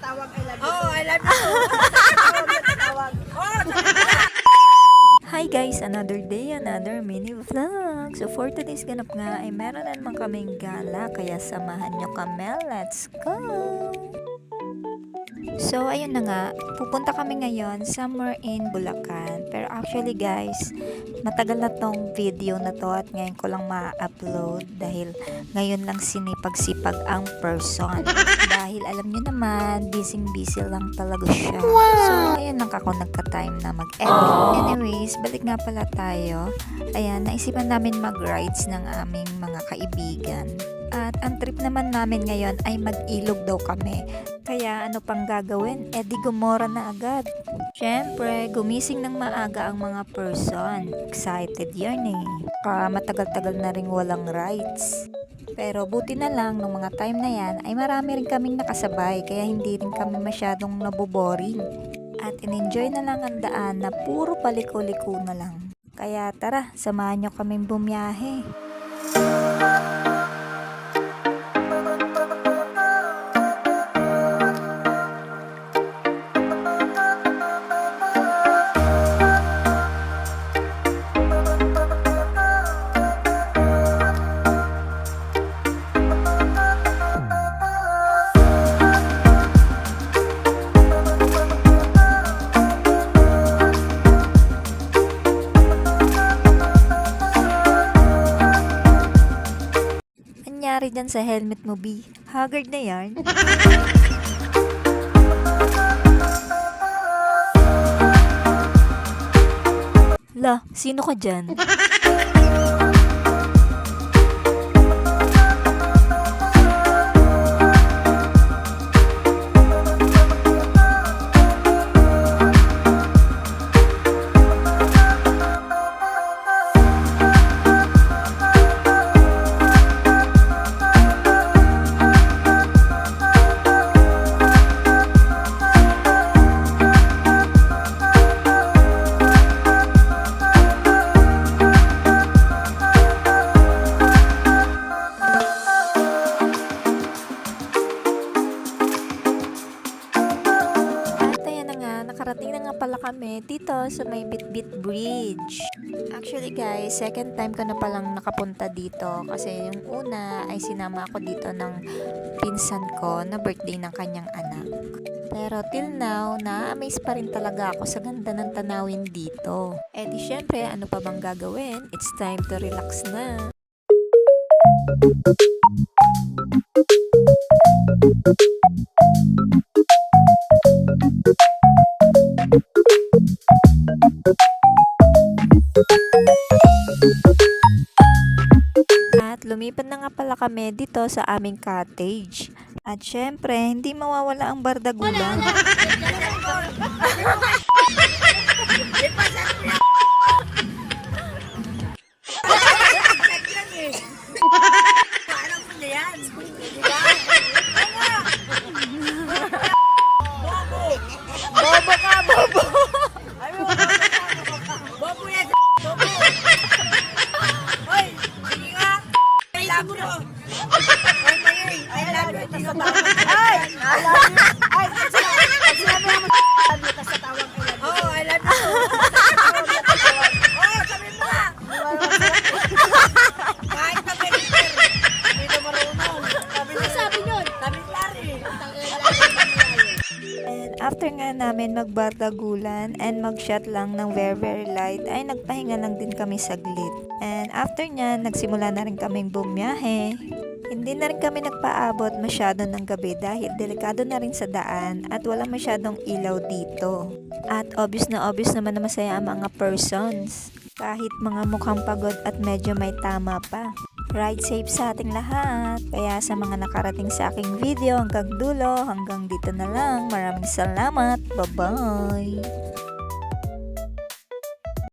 tawag I love you. Oh, I love you. Tawag. Oh, Hi guys! Another day, another mini vlog. So for today's ganap nga ay meron na naman kaming gala kaya samahan nyo kami. Let's go! So ayun na nga, pupunta kami ngayon somewhere in Bulacan. Pero actually guys, matagal na tong video na to at ngayon ko lang ma-upload dahil ngayon lang sinipag-sipag ang person. Dahil alam nyo naman, busy lang talaga siya. So ayun lang ako nagka-time na mag-edit. Anyways, balik nga pala tayo. Ayan, naisipan namin mag-rides ng aming mga kaibigan. At ang trip naman namin ngayon ay mag-ilog daw kami. Kaya ano pang gagawin? Eh di gumora na agad. Siyempre, gumising ng maaga ang mga person. Excited yan eh. Matagal-tagal na rin walang rides. Pero buti na lang nung mga time na yan ay marami rin kaming nakasabay kaya hindi rin kami masyadong naboboring. At in-enjoy na lang ang daan na puro paliko-liko na lang. Kaya tara, samahan nyo kaming bumiyahe. Nangyari dyan sa helmet mo, B? Haggard na yan. La, sino ka dyan? Nakarating na nga pala kami dito sa may Bitbit Bridge. Actually guys, second time ko na palang nakapunta dito kasi yung una ay sinama ako dito ng pinsan ko na birthday ng kanyang anak. Pero till now, na-amaze pa rin talaga ako sa ganda ng tanawin dito. Eh di syempre, ano pa bang gagawin? It's time to relax na. At lumipat na nga pala kami dito sa aming cottage. At syempre, hindi mawawala ang bardagulan. Parang mo na yan. Bobo ka, bobo! Bobo yan. Bobo. Hoy, sige nga. I love you. Hoy, Mayay, I love you. Tas sa tawag. Ay! I love you. Ay! Sinabi mo sa tawag I love you. Oh, I love you. Oh, sabi mo nga. Kahit na pelikir. Hindi ka marunong. Sabi yun. Sabi Larry. And after nga namin magbardagulan and mag-shot lang ng very light, ay nagpahinga lang din kami saglit. And after nya, nagsimula na rin kaming bumiyahe. Hindi na rin kami nagpaabot masyado ng gabi dahil delikado na rin sa daan at walang masyadong ilaw dito. At obvious naman na masaya ang mga persons. Kahit mga mukhang pagod at medyo may tama pa. Ride safe sa ating lahat. Kaya sa mga nakarating sa aking video hanggang dulo, hanggang dito na lang. Maraming salamat. Bye-bye!